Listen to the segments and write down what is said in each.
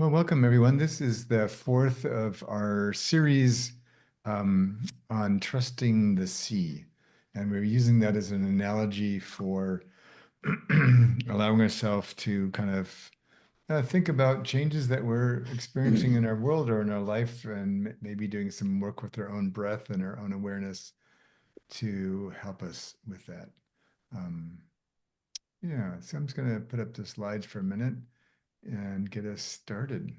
Well, welcome everyone. This is the fourth of our series on trusting the sea. And we're using that as an analogy for allowing ourselves to kind of think about changes that we're experiencing in our world or in our life, and maybe doing some work with our own breath and our own awareness to help us with that. Um, yeah, so I'm just going to put up the slides for a minute and get us started.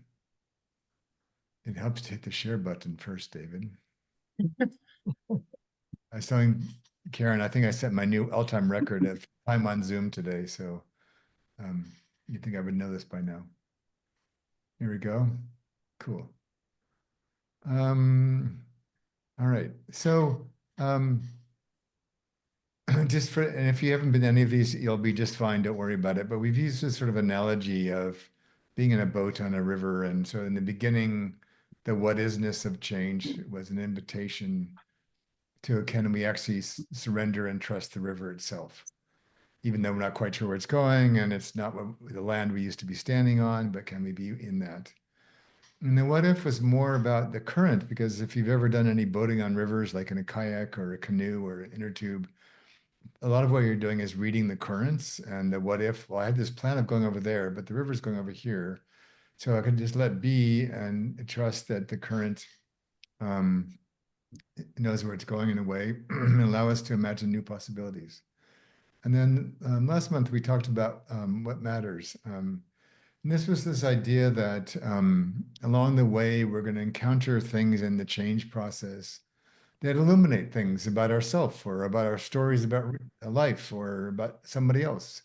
It helps to hit the share button first, David. I was telling Karen, I think I set my new all-time record of time on Zoom today. So um, you'd think I would know this by now. Here we go. Cool. Um, all right. So um, just for, and if you haven't been to any of these, you'll be just fine. Don't worry about it. But we've used this sort of analogy of being in a boat on a river. And so in the beginning, the what isness of change was an invitation to can we actually surrender and trust the river itself, even though we're not quite sure where it's going and it's not what, the land we used to be standing on, but can we be in that? And then what if was more about the current, because if you've ever done any boating on rivers, like in a kayak or a canoe or an inner tube, a lot of what you're doing is reading the currents and the what if, well, I had this plan of going over there, but the river's going over here. So I could just let be and trust that the current um, knows where it's going in a way and allow us to imagine new possibilities. And then last month we talked about what matters. And this was this idea that along the way we're going to encounter things in the change process that illuminate things about ourselves or about our stories about life or about somebody else.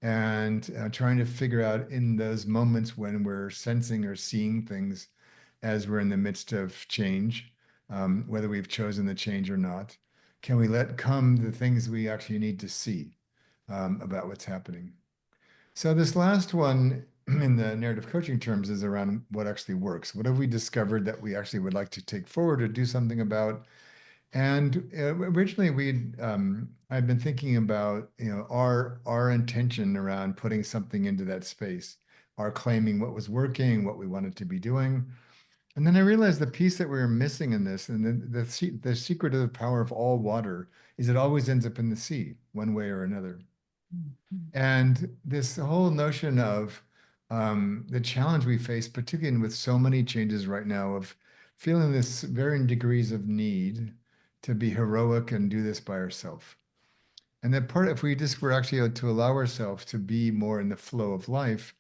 And trying to figure out in those moments when we're sensing or seeing things as we're in the midst of change, whether we've chosen the change or not, can we let come the things we actually need to see about what's happening? So this last one in the narrative coaching terms is around what actually works. What have we discovered that we actually would like to take forward or do something about? And originally I'd been thinking about, our intention around putting something into that space, our claiming what was working, what we wanted to be doing. And then I realized the piece that we were missing in this, and the secret of the power of all water is it always ends up in the sea, one way or another. And this whole notion of the challenge we face, particularly with so many changes right now, of feeling this varying degrees of need to be heroic and do this by ourselves. And that part, if we just were actually to allow ourselves to be more in the flow of life,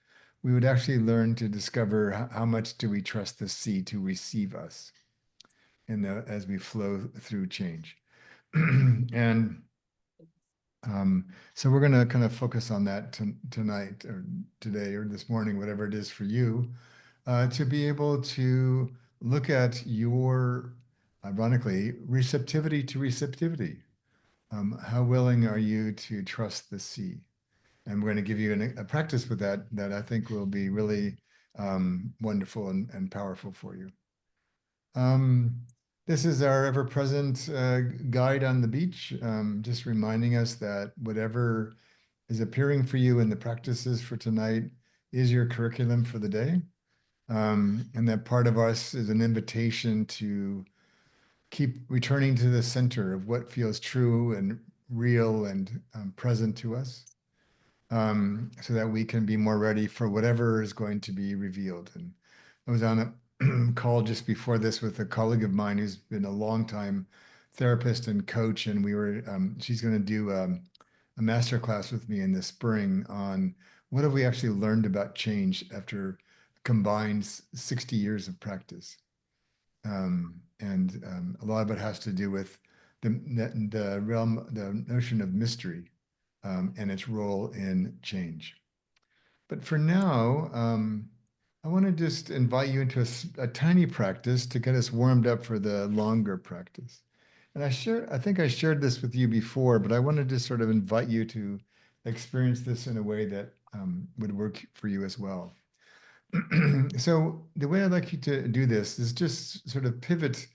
we would actually learn to discover how much do we trust the sea to receive us as we flow through change. And so we're going to kind of focus on that tonight or today or this morning, whatever it is for you, to be able to look at your, ironically, receptivity to receptivity. How willing are you to trust the sea? And we're going to give you a practice with that I think will be really wonderful and powerful for you. Um, this is our ever-present guide on the beach, just reminding us that whatever is appearing for you in the practices for tonight is your curriculum for the day. And that part of us is an invitation to keep returning to the center of what feels true and real and present to us, so that we can be more ready for whatever is going to be revealed. And I was on a call just before this with a colleague of mine who's been a long time therapist and coach, and she's going to do a master class with me in the spring on what have we actually learned about change after combined 60 years of practice. And a lot of it has to do with the realm, the notion of mystery, and its role in change. But for now, I want to just invite you into a tiny practice to get us warmed up for the longer practice. And I think I shared this with you before, but I wanted to sort of invite you to experience this in a way that would work for you as well. So the way I'd like you to do this is just sort of pivot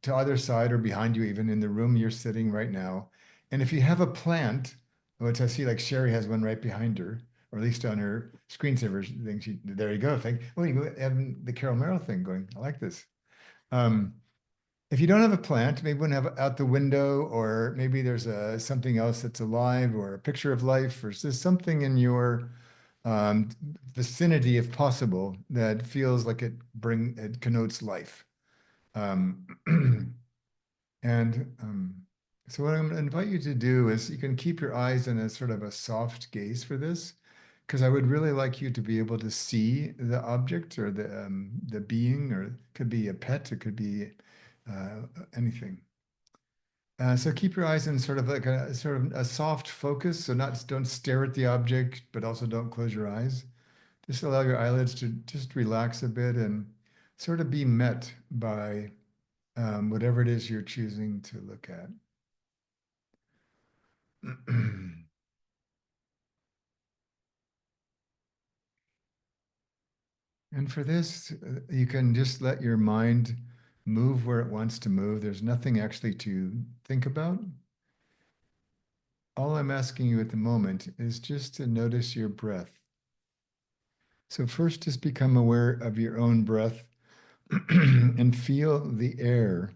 to either side or behind you, even in the room you're sitting right now. And if you have a plant, which I see like Sherry has one right behind her, or at least on her screensaver thing. There you go. Oh, you go have the Carol Merrill thing going. I like this. Um, if you don't have a plant, maybe one have out the window, or maybe there's something else that's alive, or a picture of life, or just something in your um, vicinity, if possible, that feels like it connotes life. Um, and so what I'm going to invite you to do is you can keep your eyes in a sort of a soft gaze for this, because I would really like you to be able to see the object or the being, or it could be a pet, it could be anything. So keep your eyes in sort of like a sort of a soft focus. So not don't stare at the object, but also don't close your eyes. Just allow your eyelids to just relax a bit and sort of be met by whatever it is you're choosing to look at. And for this, you can just let your mind move where it wants to move. There's nothing actually to think about. All I'm asking you at the moment is just to notice your breath. So first, just become aware of your own breath and feel the air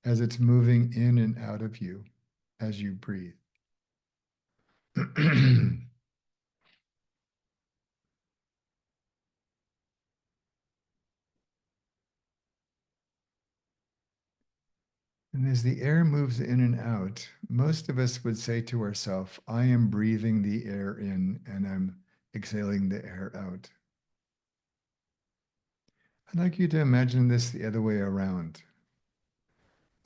as it's moving in and out of you as you breathe. And as the air moves in and out, most of us would say to ourselves, I am breathing the air in and I'm exhaling the air out. I'd like you to imagine this the other way around.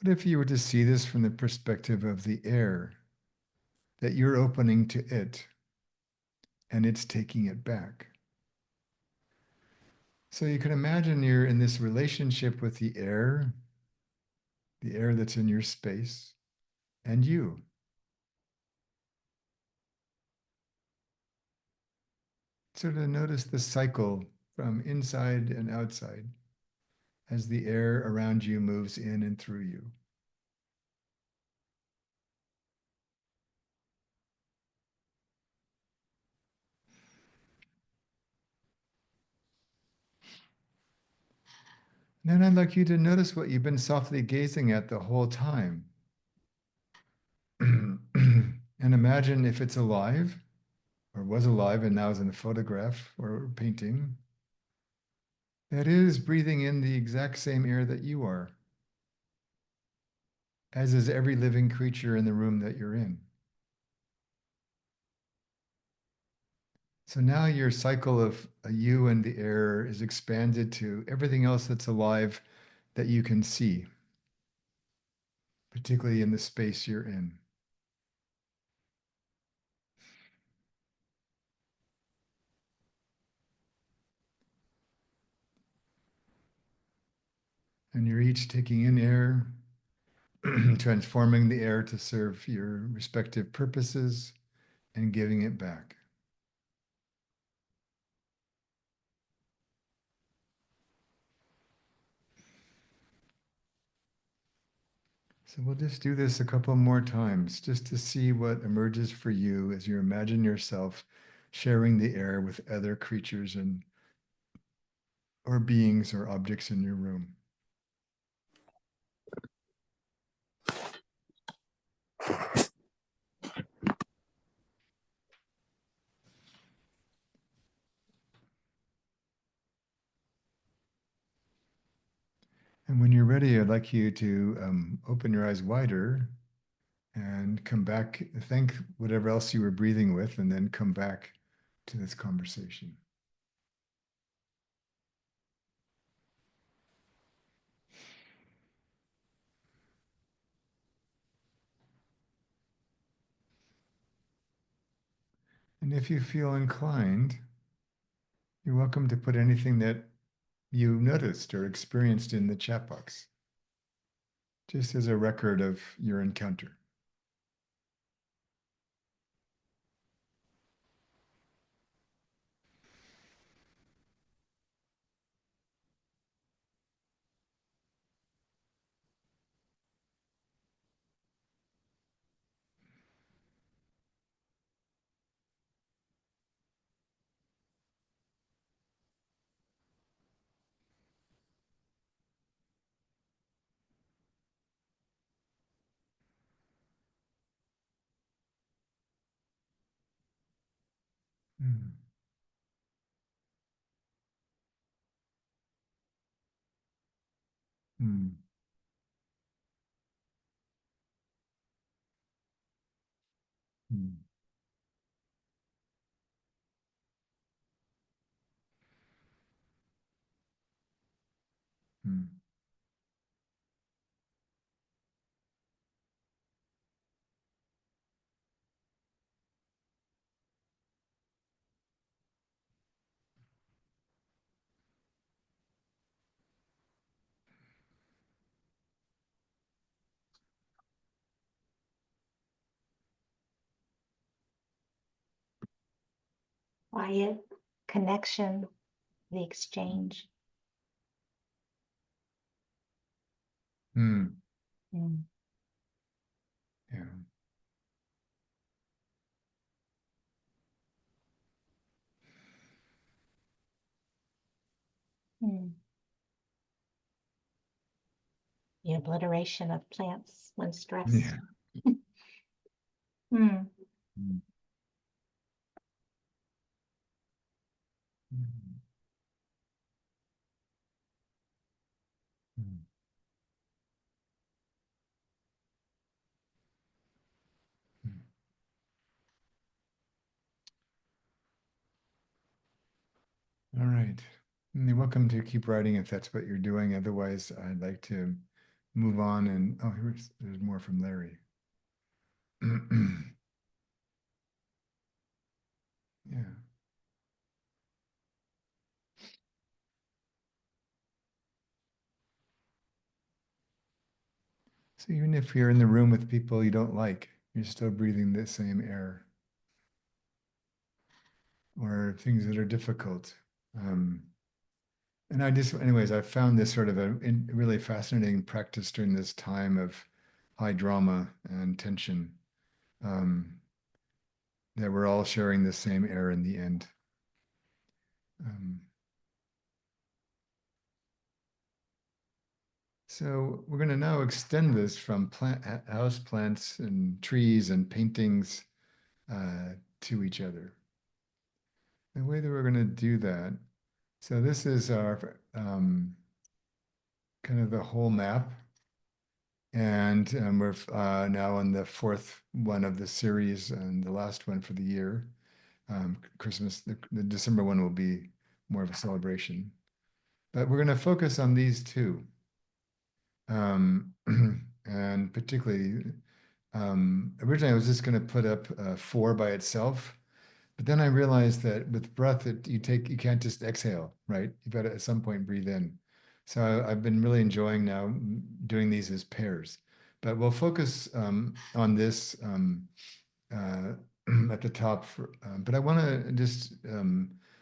What if you were to see this from the perspective of the air, that you're opening to it and it's taking it back? So you can imagine you're in this relationship with the air that's in your space, and you. Sort of notice the cycle from inside and outside as the air around you moves in and through you. And then I'd like you to notice what you've been softly gazing at the whole time. And imagine if it's alive, or was alive and now is in a photograph or painting, that is breathing in the exact same air that you are, as is every living creature in the room that you're in. So now your cycle of you and the air is expanded to everything else that's alive that you can see, particularly in the space you're in. And you're each taking in air, transforming the air to serve your respective purposes, and giving it back. So we'll just do this a couple more times just to see what emerges for you as you imagine yourself sharing the air with other creatures and or beings or objects in your room. And when you're ready, I'd like you to open your eyes wider and come back, thank whatever else you were breathing with, and then come back to this conversation. And if you feel inclined, you're welcome to put anything that you noticed or experienced in the chat box, just as a record of your encounter. Mm, mm, mm, mm, Quiet connection, the exchange. mm. Mm. Yeah. Mm. The obliteration of plants when stressed. Yeah. Mm. Mm, mm, mm, mm. All right. You're welcome to keep writing if that's what you're doing. Otherwise, I'd like to move on and oh, there's more from Larry. Yeah. So even if you're in the room with people you don't like, you're still breathing the same air or things that are difficult. Um, and I just, anyways, I found this sort of a really fascinating practice during this time of high drama and tension, um, that we're all sharing the same air in the end. Um, so we're going to now extend this from house plants and trees and paintings to each other. The way that we're going to do that. So this is our kind of the whole map, and we're now on the fourth one of the series and the last one for the year. Christmas, the December one will be more of a celebration, but we're going to focus on these two, um, and particularly originally I was just going to put up four by itself. But then I realized that with breath, you can't just exhale, right? You've got to at some point breathe in. So I've been really enjoying now doing these as pairs. But we'll focus on this uh, at the top. But I want to just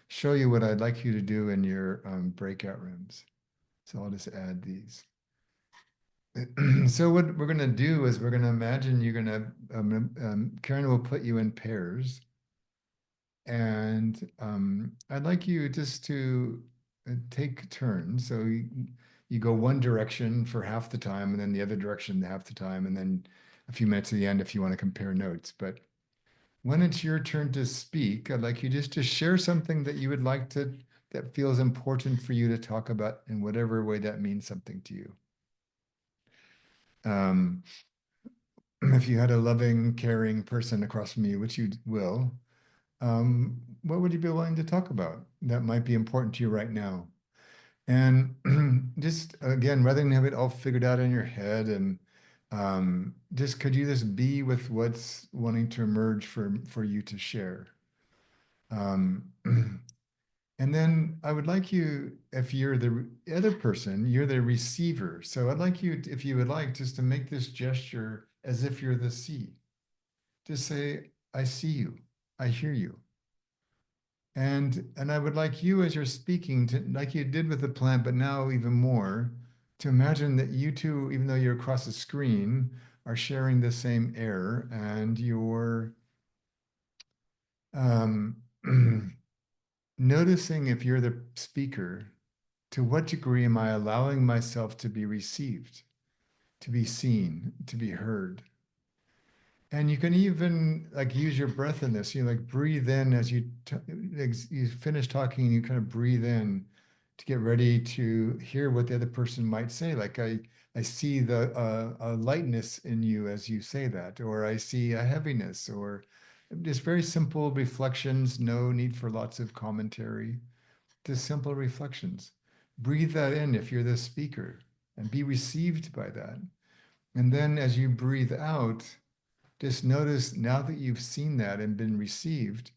show you what I'd like you to do in your breakout rooms. So I'll just add these. So what we're going to do is we're going to imagine you're going to, Karen will put you in pairs. And I'd like you just to take turns. So you go one direction for half the time, and then the other direction half the time, and then a few minutes at the end if you want to compare notes. But when it's your turn to speak, I'd like you just to share something that you would like to, that feels important for you to talk about in whatever way that means something to you. Um, if you had a loving, caring person across from you, which you will, what would you be willing to talk about that might be important to you right now? And just again, rather than have it all figured out in your head and just could you just be with what's wanting to emerge for you to share? Um, and then I would like you, if you're the other person, you're the receiver. So I'd like you, if you would like, just to make this gesture as if you're the sea. Just say, I see you, I hear you. And I would like you as you're speaking to, like you did with the plant, but now even more, to imagine that you two, even though you're across the screen, are sharing the same air and you're um, noticing if you're the speaker, to what degree am I allowing myself to be received, to be seen, to be heard? And you can even like use your breath in this. You like breathe in as you finish talking, and you kind of breathe in to get ready to hear what the other person might say. Like I see the a lightness in you as you say that, or I see a heaviness, or just very simple reflections. No need for lots of commentary. Just simple reflections. Breathe that in if you're the speaker, and be received by that. And then as you breathe out, just notice now that you've seen that and been received,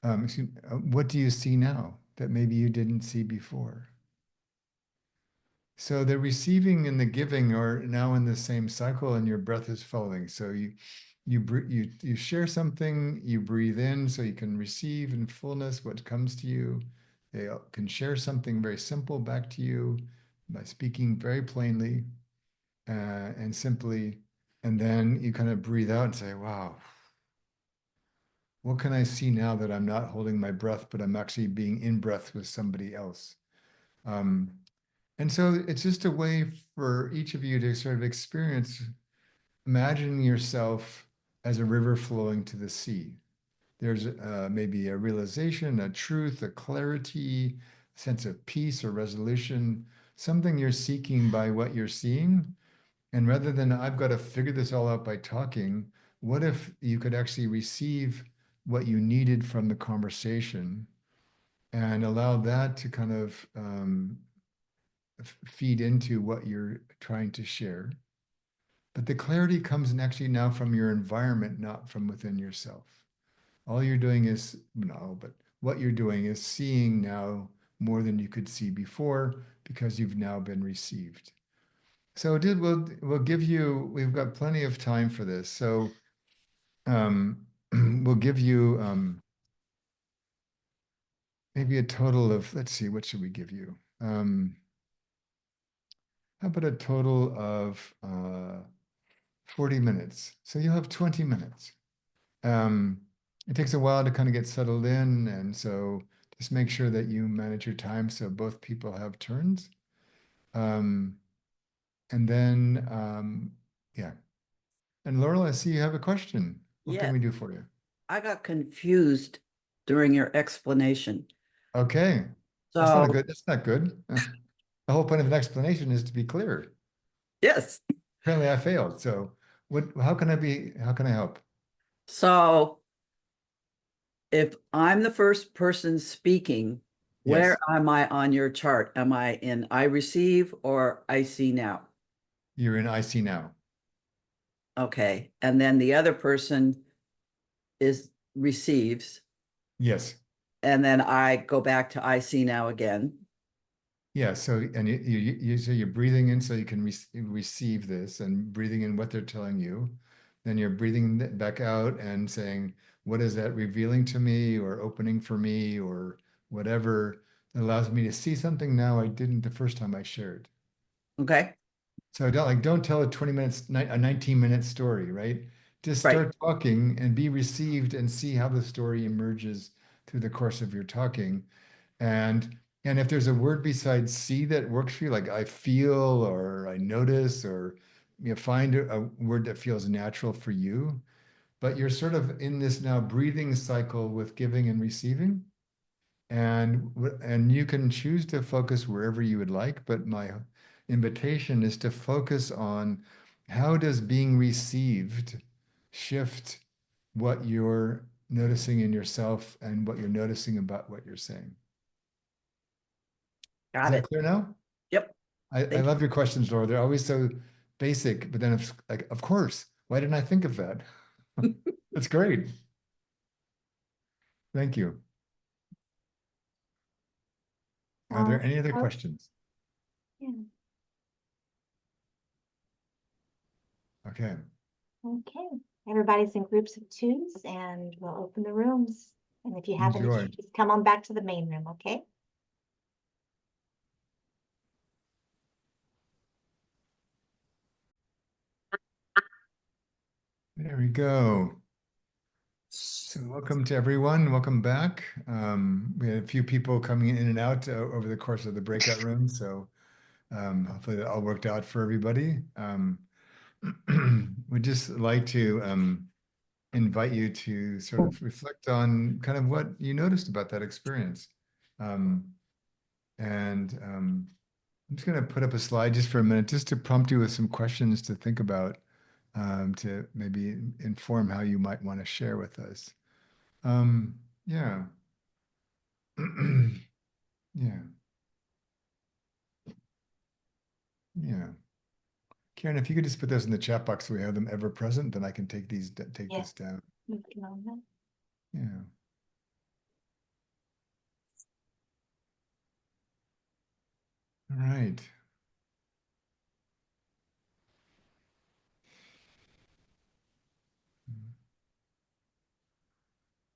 what do you see now that maybe you didn't see before? So the receiving and the giving are now in the same cycle, and your breath is following. So you share something, you breathe in, so you can receive in fullness what comes to you. They can share something very simple back to you by speaking very plainly and simply, and then you kind of breathe out and say, "Wow, what can I see now that I'm not holding my breath, but I'm actually being in breath with somebody else?" Um, and so it's just a way for each of you to sort of experience imagining yourself as a river flowing to the sea. There's maybe a realization, a truth, a clarity, sense of peace or resolution, something you're seeking by what you're seeing. And rather than I've got to figure this all out by talking, what if you could actually receive what you needed from the conversation and allow that to kind of feed into what you're trying to share? But the clarity comes actually now from your environment, not from within yourself. All you're doing is, no, but what you're doing is seeing now more than you could see before because you've now been received. So we'll give you, we've got plenty of time for this. So we'll give you maybe a total of, let's see, what should we give you? How about a total of 40 minutes? So you'll have 20 minutes. Um, it takes a while to kind of get settled in, and so just make sure that you manage your time so both people have turns. Um, and then, yeah. And Laurel, I see you have a question. What can Yeah, we do for you? I got confused during your explanation. Okay, So, that's not good. The whole point of an explanation is to be clear. yes. Apparently I failed. So how can I help? So if I'm the first person speaking, where Yes, am I on your chart? Am I in I receive or I see now? you're in IC now. Okay. And then the other person is receives. Yes. And then I go back to I see now again. Yeah, so and so you're breathing in so you can receive this and breathing in what they're telling you. Then you're breathing back out and saying, what is that revealing to me or opening for me or whatever that allows me to see something now I didn't the first time I shared. Okay. So don't tell a 20 minutes, a 19-minute story, right? Just Right. start talking and be received and see how the story emerges through the course of your talking. And and if there's a word besides see that works for you, like I feel or I notice, or find a word that feels natural for you, but you're sort of in this now breathing cycle with giving and receiving. And you can choose to focus wherever you would like, but my invitation is to focus on how does being received shift what you're noticing in yourself and what you're noticing about what you're saying. Is Got that it. clear now? Yep. I Thank you. love your questions, Laura. They're always so basic, but then it's like, of course, why didn't I think of that? That's great. Thank you. Are there any other Oh, questions? yeah. Okay. Okay. Everybody's in groups of twos and we'll open the rooms. And if you have an Enjoy. issue, just come on back to the main room, okay? There we go. So welcome to everyone. Welcome back. We had a few people coming in and out over the course of the breakout room. So hopefully that all worked out for everybody. We'd just like to invite you to sort of reflect on kind of what you noticed about that experience. And I'm just going to put up a slide just for a minute, just to prompt you with some questions to think about, to maybe inform how you might want to share with us. Yeah. Yeah. Yeah. Karen, if you could just put those in the chat box so we have them ever present, then I can take these, take Yeah. this down. Working on that. Yeah. All right.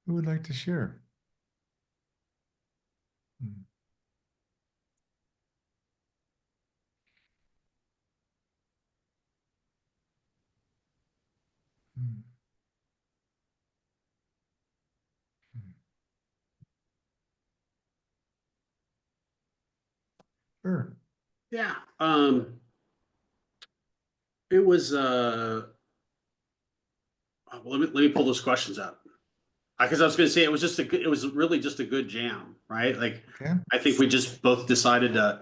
Who would like to share? Hmm. Hmm. Hmm. Sure. Yeah. It was let me pull those questions up. Because I was gonna say it was just a good, it was really just a good jam, right? Like Okay. I think we just both decided to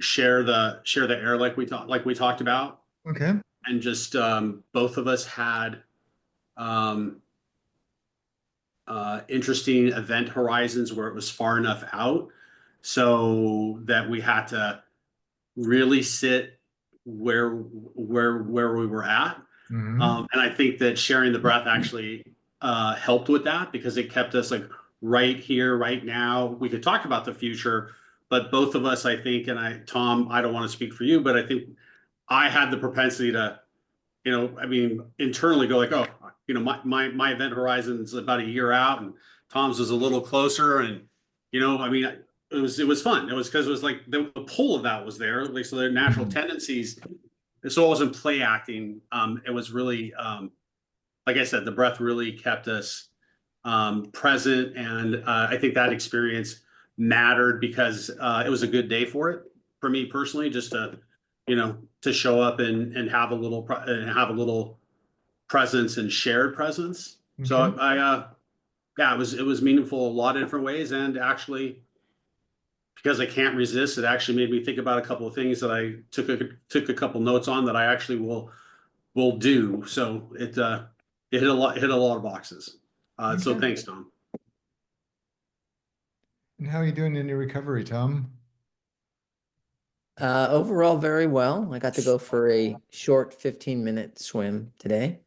share the air like we talked about, Okay. and just both of us had um interesting event horizons where it was far enough out so that we had to really sit where we were at. Hmm. And I think that sharing the breath actually helped with that because it kept us like right here, right now. We could talk about the future, but both of us, I think, and Tom, I don't want to speak for you, but I think I had the propensity to, I mean, internally go like, oh, my event horizon's about a year out, and Tom's was a little closer, and I mean, it was fun. It was because it was like the pull of that was there, like so their natural tendencies. So it wasn't play acting. It was really, like I said, the breath really kept us present, and I think that experience mattered because it was a good day for me personally, just to show up and have a little presence and shared presence. So Okay. yeah, it was meaningful a lot of different ways, and actually because I can't resist, it actually made me think about a couple of things that I took a couple notes on that I actually will do. So it hit a lot of boxes. So Okay. thanks, Tom. And how are you doing in your recovery, Tom? Overall, very well. I got to go for a short 15-minute swim today,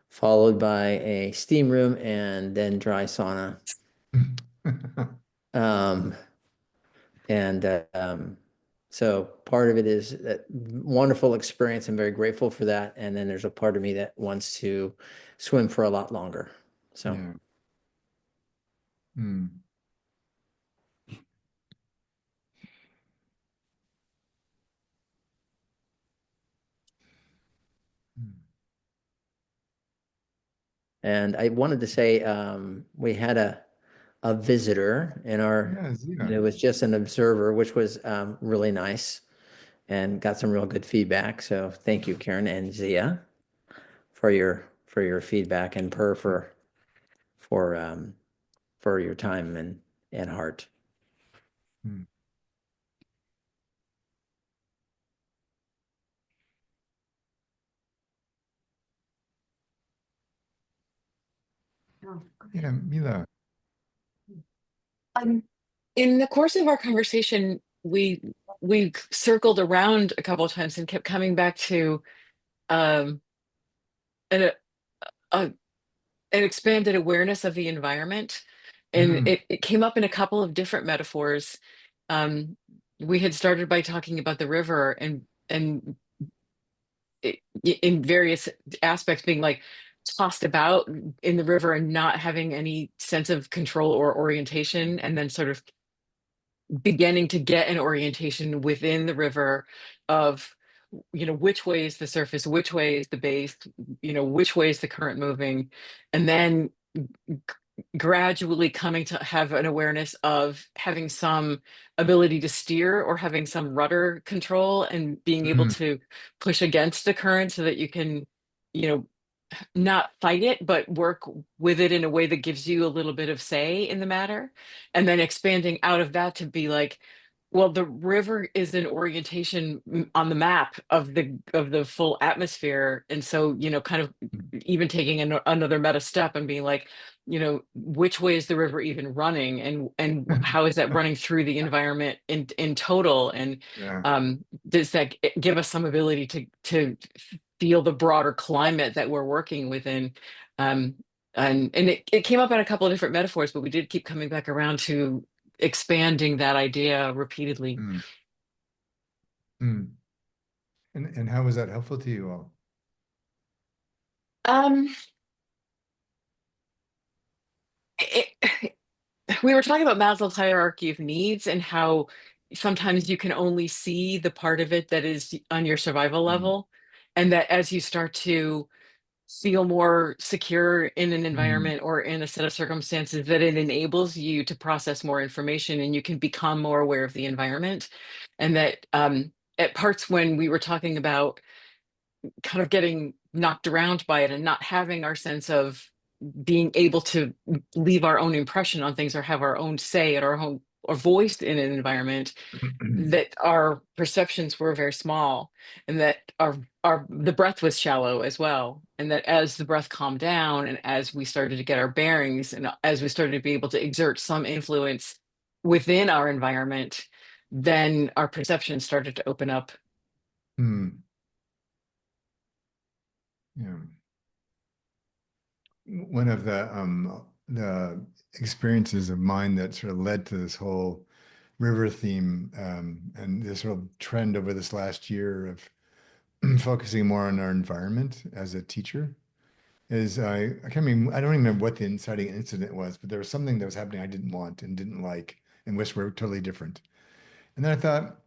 followed by a steam room and then dry sauna. Um, and so part of it is that wonderful experience. I'm very grateful for that. And then there's a part of me that wants to swim for a lot longer. So Yeah. Hmm. Hmm. and I wanted to say we had a visitor in our, Yeah, Zia. it was just an observer, which was really nice and got some real good feedback. So thank you, Karen and Zia, for your feedback, and for for your time and heart. Hmm. Yeah, Mila. Um, in the course of our conversation, we circled around a couple of times and kept coming back to um, an, a, an expanded awareness of the environment. And Hmm. it came up in a couple of different metaphors. Um, we had started by talking about the river and in various aspects being like tossed about in the river and not having any sense of control or orientation, and then sort of beginning to get an orientation within the river of which way is the surface, which way is the base, which way is the current moving, and then gradually coming to have an awareness of having some ability to steer or having some rudder control and being able Hmm. to push against the current so that you can you know not fight it, but work with it in a way that gives you a little bit of say in the matter. And then expanding out of that to be like, well, the river is an orientation on the map of the full atmosphere. And so, kind of even taking another meta step and being like, which way is the river even running, and how is that running through the environment in total? And Yeah. does that give us some ability to feel the broader climate that we're working within? And it came up in a couple of different metaphors, but we did keep coming back around to expanding that idea repeatedly. Mm. Mm. And how was that helpful to you all? Um, we were talking about Maslow's hierarchy of needs and how sometimes you can only see the part of it that is on your survival Mm. level, and that as you start to feel more secure in an Mm. environment or in a set of circumstances, that it enables you to process more information and you can become more aware of the environment. And that at parts when we were talking about kind of getting knocked around by it and not having our sense of being able to leave our own impression on things or have our own say at our own or voice in an environment, that our perceptions were very small, and that our the breath was shallow as well, and that as the breath calmed down and as we started to get our bearings and as we started to be able to exert some influence within our environment, then our perception started to open up. Mm. Yeah. One of the experiences of mine that sort of led to this whole river theme, and this sort of trend over this last year of focusing more on our environment as a teacher is I can't remember, I don't even remember what the inciting incident was, but there was something that was happening I didn't want and didn't like and wish were totally different. And then I thought,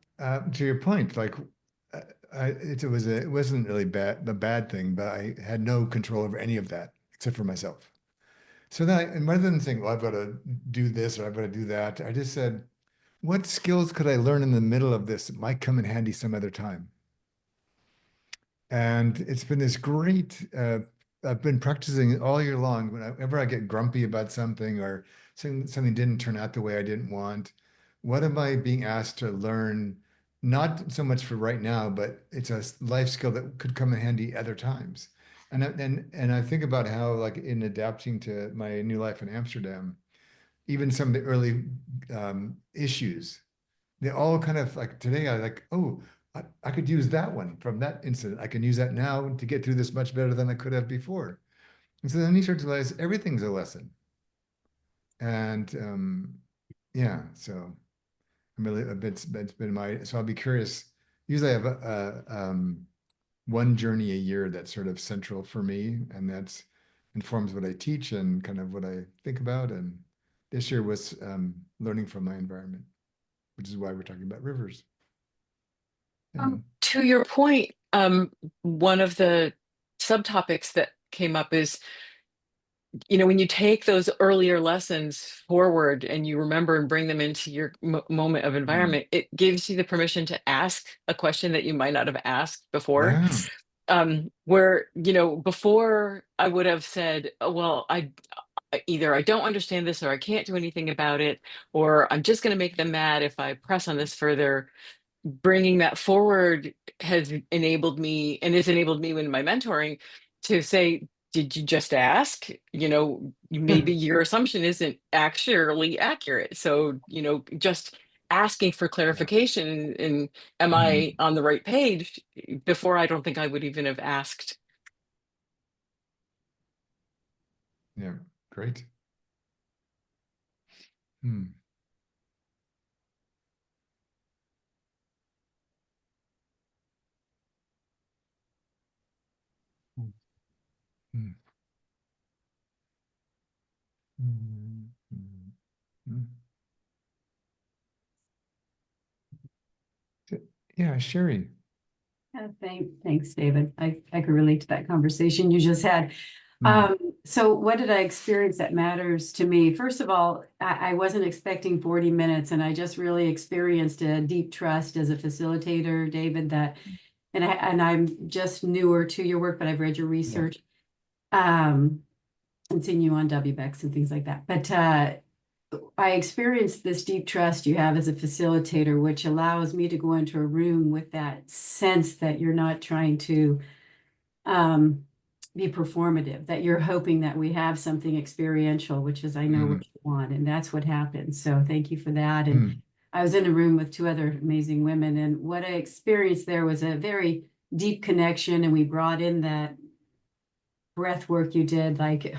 to your point, like it wasn't really the bad thing, but I had no control over any of that except for myself. So then, and rather than saying, well, I've got to do this or I've got to do that, I just said, what skills could I learn in the middle of this that might come in handy some other time? And it's been this great, I've been practicing it all year long. Whenever I get grumpy about something or something didn't turn out the way I didn't want, what am I being asked to learn? Not so much for right now, but it's a life skill that could come in handy other times. And I think about how, like, in adapting to my new life in Amsterdam, even some of the early issues, they all kind of like today, I like, oh, I could use that one from that incident. I can use that now to get through this much better than I could have before. And so then you start to realize everything's a lesson. And yeah, so I'm really it's been my, so I'll be curious. Usually I have one journey a year that's sort of central for me, and that's informs what I teach and kind of what I think about. And this year was learning from my environment, which is why we're talking about rivers. To your point, one of the subtopics that came up is, when you take those earlier lessons forward and you remember and bring them into your moment of Mm. environment, it gives you the permission to ask a question that you might not have asked before. Yeah. Where, before I would have said, oh, well, either I don't understand this or I can't do anything about it, or I'm just going to make them mad if I press on this further. Bringing that forward has enabled me and has enabled me in my mentoring to say, did you just ask? Maybe your assumption isn't actually accurate. So, just asking for Yeah. clarification and am I on the right page? Before, I don't think I would even have asked. Yeah. Great. Hmm. Hmm. Hmm. Hmm. Hmm. Yeah, Sherry. Thanks, David. I could relate to that conversation you just had. Hmm. So what did I experience that matters to me? First of all, I wasn't expecting 40 minutes, and I just really experienced a deep trust as a facilitator, David, and I'm just newer to your work, but I've read your Yeah. research. and seeing you on WBEX and things like that. But I experienced this deep trust you have as a facilitator, which allows me to go into a room with that sense that you're not trying to be performative, that you're hoping that we have something experiential, which is I know what you want, and that's what happened. So thank you for that. And I was in a room with two other amazing women, and what I experienced there was a very deep connection, and we brought in that breath work you did, like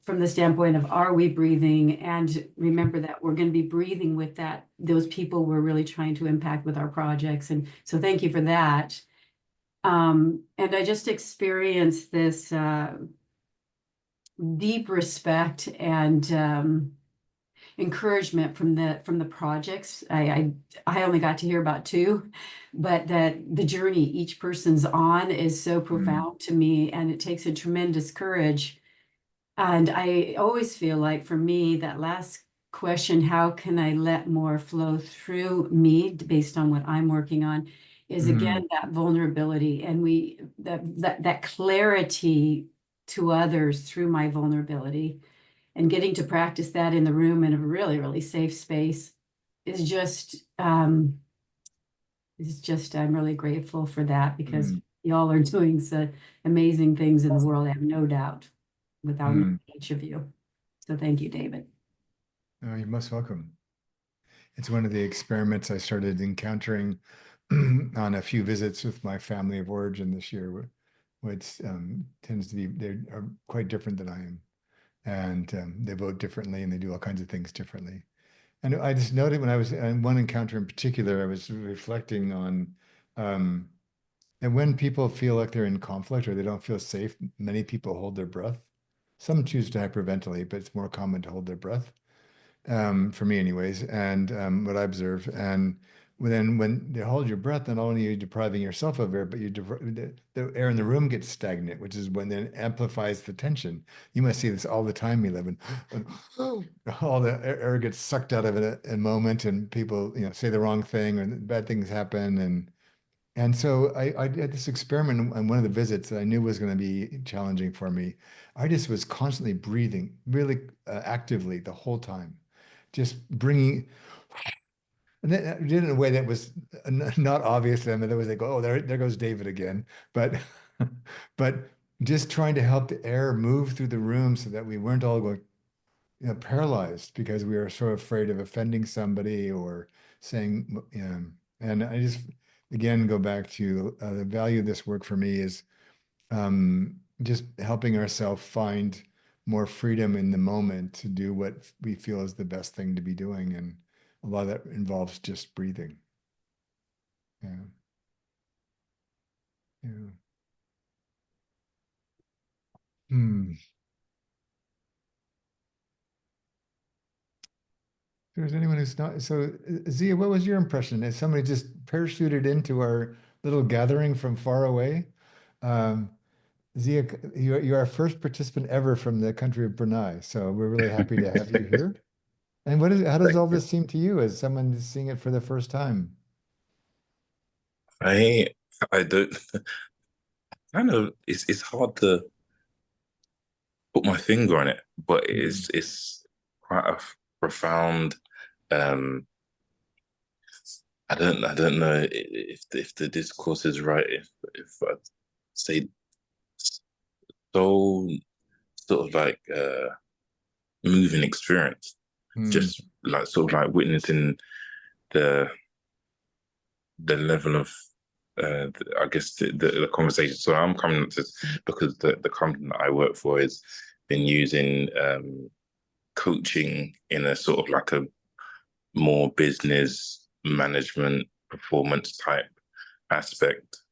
from the standpoint of, are we breathing? And remember that we're going to be breathing with that, those people we're really trying to impact with our projects. And so thank you for that. And I just experienced this deep respect and encouragement from the projects. I only got to hear about two, but that the journey each person's on is so profound to me, and it takes a tremendous courage. And I always feel like, for me, that last question, how can I let more flow through me based on what I'm working on, is again that vulnerability, and that clarity to others through my vulnerability, and getting to practice that in the room in a really, really safe space is just I'm really grateful for that, because y'all are doing such amazing things in the world, I have no doubt, without each of you. So thank you, David. Oh, you're most welcome. It's one of the experiments I started encountering on a few visits with my family of origin this year, which tends to be, they are quite different than I am. And they vote differently, and they do all kinds of things differently. And I just noted when I was in one encounter in particular, I was reflecting on and when people feel like they're in conflict or they don't feel safe, many people hold their breath. Some choose to hyperventilate, but it's more common to hold their breath, for me anyways, and what I observe. And then when you hold your breath, not only are you depriving yourself of air, but the air in the room gets stagnant, which is when it amplifies the tension. You must see this all the time, Eleven. All the air gets sucked out of it in a moment, and people, say the wrong thing, or bad things happen. And so I did this experiment on one of the visits that I knew was going to be challenging for me. I just was constantly breathing really actively the whole time, just bringing, and then I did it in a way that was not obvious to them. And there was like, oh, there goes David again. But, but just trying to help the air move through the room so that we weren't all going, paralyzed because we were so afraid of offending somebody or saying, and I just, again, go back to the value of this work for me is just helping ourselves find more freedom in the moment to do what we feel is the best thing to be doing. And a lot of that involves just breathing. Yeah. Yeah. If there's anyone who's not, so Zia, what was your impression? As somebody just parachuted into our little gathering from far away? Um, Zia, you're our first participant ever from the country of Brunei, so we're really happy to have you here. And how does all this seem to you as someone who's seeing it for the first time? I I don't kind of it's hard to put my finger on it, but it's quite a profound. Um, I don't know if the discourse is right. If I'd say so sort of like moving experience, just like sort of like witnessing the level of I guess the conversation. So I'm coming up to because the company that I work for has been using coaching in a sort of like a more business management performance type aspect.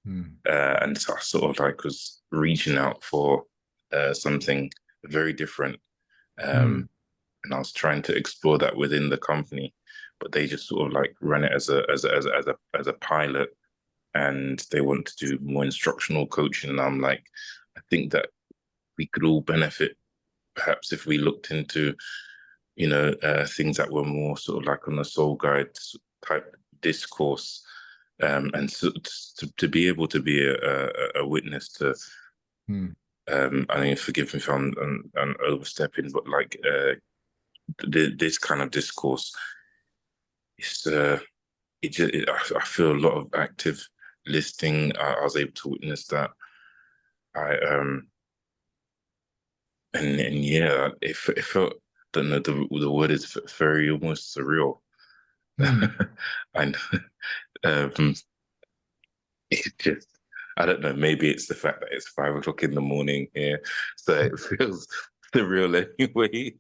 And so I sort of like was reaching out for something very different. And I was trying to explore that within the company, but they just sort of like ran it as a pilot, and they want to do more instructional coaching. And I'm like, I think that we could all benefit perhaps if we looked into, things that were more sort of like on the soul guide type discourse, and so to be able to be a witness to I mean, forgive me if I'm overstepping, but like this kind of discourse, it's I feel a lot of active listening. I was able to witness that. I and yeah, it felt, don't know, the word is very almost surreal. And it just, I don't know, maybe it's the fact that it's 5 o'clock in the morning here, so it feels surreal anyway.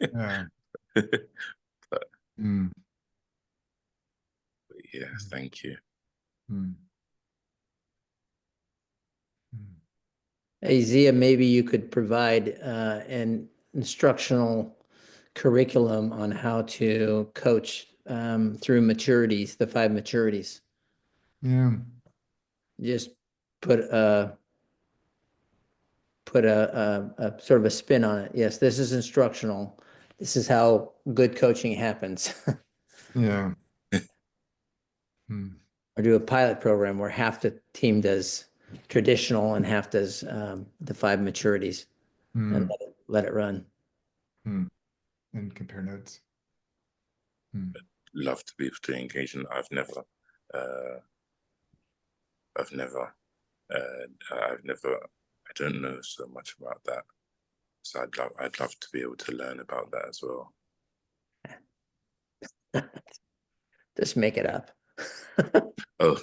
Yeah. But Mm. yeah, thank you. Mm. Mm. Hey, Zia, maybe you could provide an instructional curriculum on how to coach through maturities, the 5 maturities. Yeah. Just put a sort of a spin on it. Yes, this is instructional. This is how good coaching happens. Yeah. Mm. Or do a pilot program where half the team does traditional and half does the 5 maturities, and Mm. let it run. Mm. And compare notes. Mm. Love to be able to engage in. I've never, I don't know so much about that. So I'd love to be able to learn about that as well. Just make it up. Oh,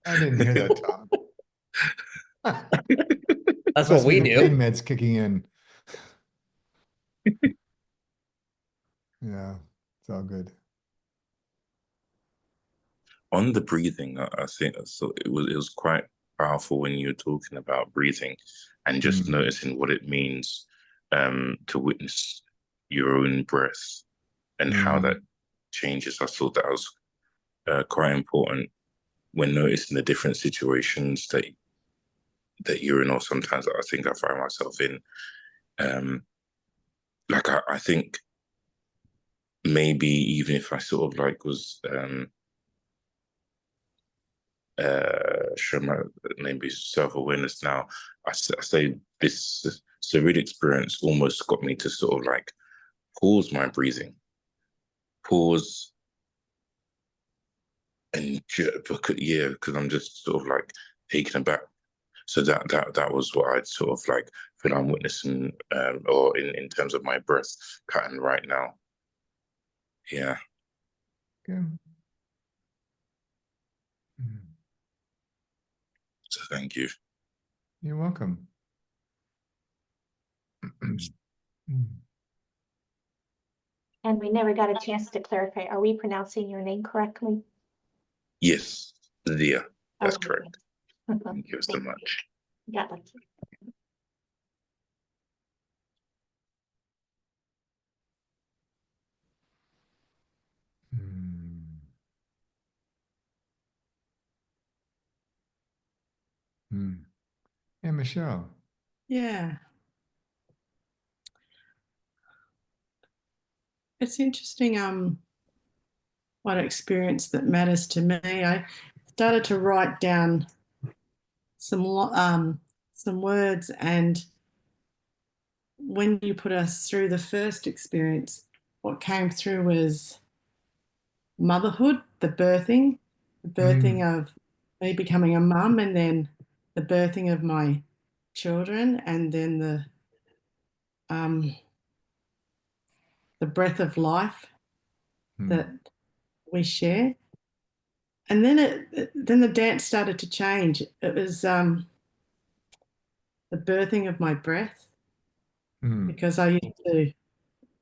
I didn't hear that, Tom. That's Must what be we the pain do. meds kicking in. Yeah, it's all good. on the breathing, I think so. It was quite powerful when you were talking about breathing and just noticing what it means to witness your own breath and how that changes. I thought that was quite important when noticing the different situations that you're in, or sometimes I think I find myself in. Like I think maybe even if I sort of like was show my maybe self-awareness now, I say this surreal experience almost got me to sort of like pause my breathing, pause, and because I'm just sort of like taken aback. So that was what I'd sort of like feel I'm witnessing, or in terms of my breath pattern right now. Yeah. Good. Mm. So thank you. You're welcome. Mm. And we never got a chance to clarify, are we pronouncing your name correctly? Yes, Leah, that's Okay. correct. Thank you so much. Got lucky. Mm. Mm. Hey, Michelle. Yeah. It's interesting what experience that matters to me. I started to write down some words, and when you put us through the first experience, what came through was motherhood, the birthing of me becoming a mum, and then the birthing of my children, and then the breath of life that we share. And then then the dance started to change. It was the birthing of my breath, because I used to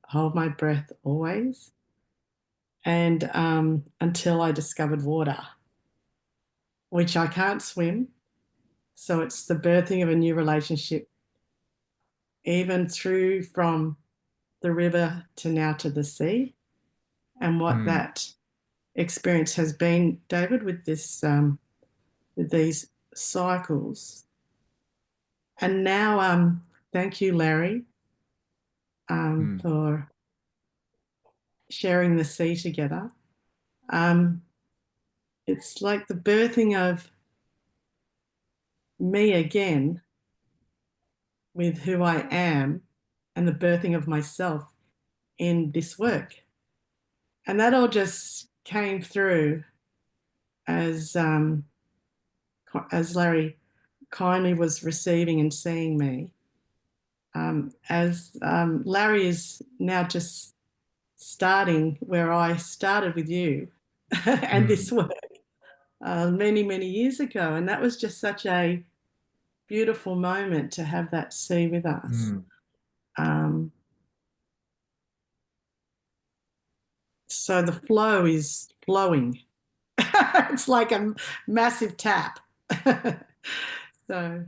hold my breath always, and until I discovered water, which I can't swim. So it's the birthing of a new relationship, even through from the river to now to the sea, and what that experience has been, David, with with these cycles. And now, thank you, Larry, for sharing the sea together. It's like the birthing of me again with who I am and the birthing of myself in this work. And that all just came through as Larry kindly was receiving and seeing me. As Larry is now just starting where I started with you and this work many, many years ago. And that was just such a beautiful moment to have that see with us. So the flow is flowing. It's like a massive tap. So,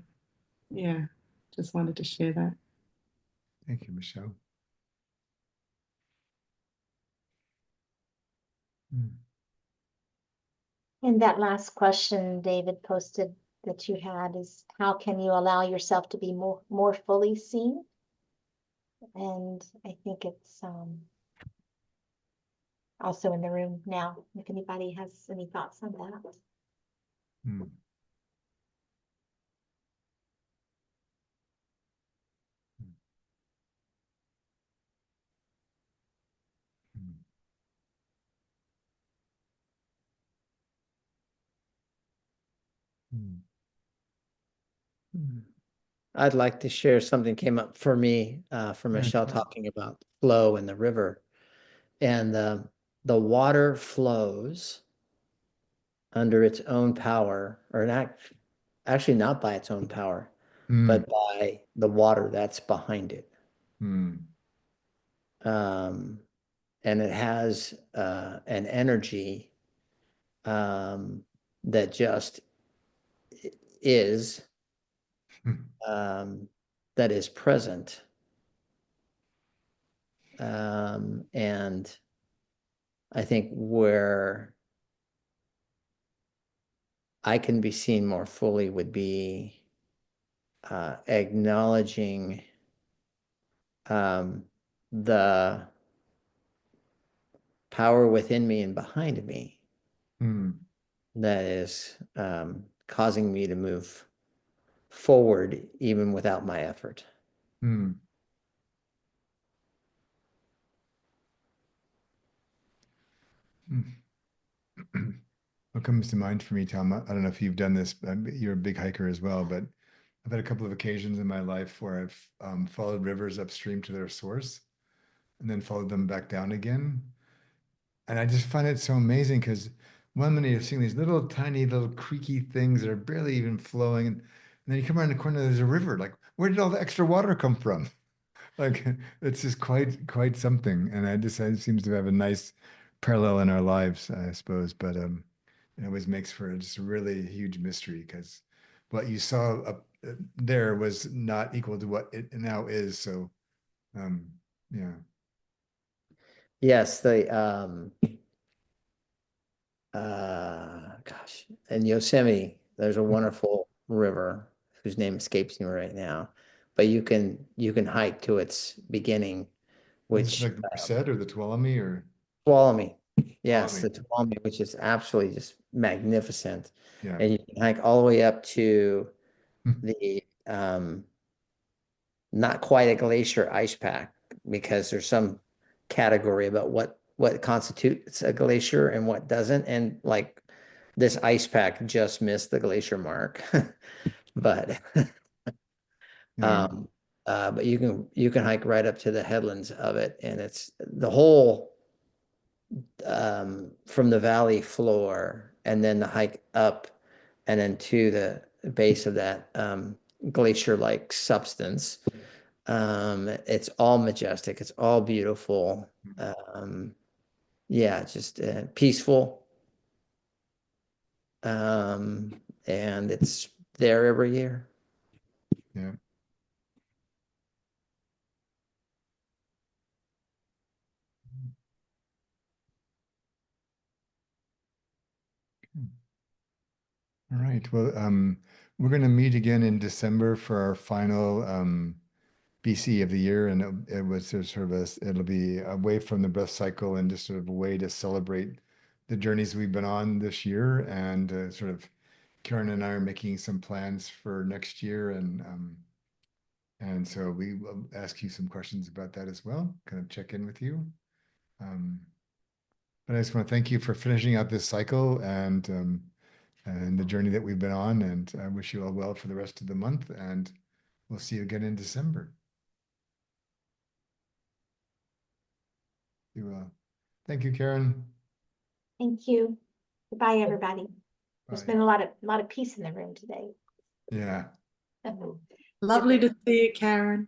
yeah, just wanted to share that. Thank you, Michelle. And that last question David posted that you had is, how can you allow yourself to be more fully seen? And I think it's also in the room now, if anybody has any thoughts on that. I'd like to share something came up for me from Michelle talking about flow in the river. And the water flows under its own power, or actually not by its own power, but by the water that's behind it. And it has an energy that just is, that is present. And I think where I can be seen more fully would be acknowledging the power within me and behind me that is causing me to move forward even without my effort. What comes to mind for me, Tom, I don't know if you've done this, but you're a big hiker as well, but I've had a couple of occasions in my life where I've followed rivers upstream to their source and then followed them back down again. And I just find it so amazing because one minute you're seeing these little tiny little creaky things that are barely even flowing, and then you come around the corner, there's a river. Like, where did all the extra water come from? Like, it's just quite something. And it seems to have a nice parallel in our lives, I suppose. But it always makes for just a really huge mystery because what you saw up there was not equal to what it now is. So, yeah. Yes, gosh, in Yosemite, there's a wonderful river whose name escapes me right now, but you can hike to its beginning, Is which this like the Merced or the Tuolumne or Tuolumne. Yes, the Tuolumne? Tuolumne, which is absolutely just magnificent. Yeah. And you can hike all the way up to Hmm. the not quite a glacier ice pack, because there's some category about what constitutes a glacier and what doesn't. And like this ice pack just missed the glacier mark. But Yeah. but you can hike right up to the headlands of it, and it's the whole from the valley floor, and then the hike up and then to the base of that glacier-like substance. It's all majestic. It's all beautiful. Yeah, just peaceful. And it's there every year. Yeah. All right. Well, we're going to meet again in December for our final BCE of the year, and it was sort of it'll be away from the breath cycle and just sort of a way to celebrate the journeys we've been on this year and sort of Karen and I are making some plans for next year, and so we will ask you some questions about that as well, kind of check in with you. But I just want to thank you for finishing out this cycle and the journey that we've been on, and I wish you all well for the rest of the month, and we'll see you again in December. Thank you, Karen. Thank you. Goodbye, everybody. There's Bye. been a lot of peace in the room today. Yeah. Lovely to see you, Karen.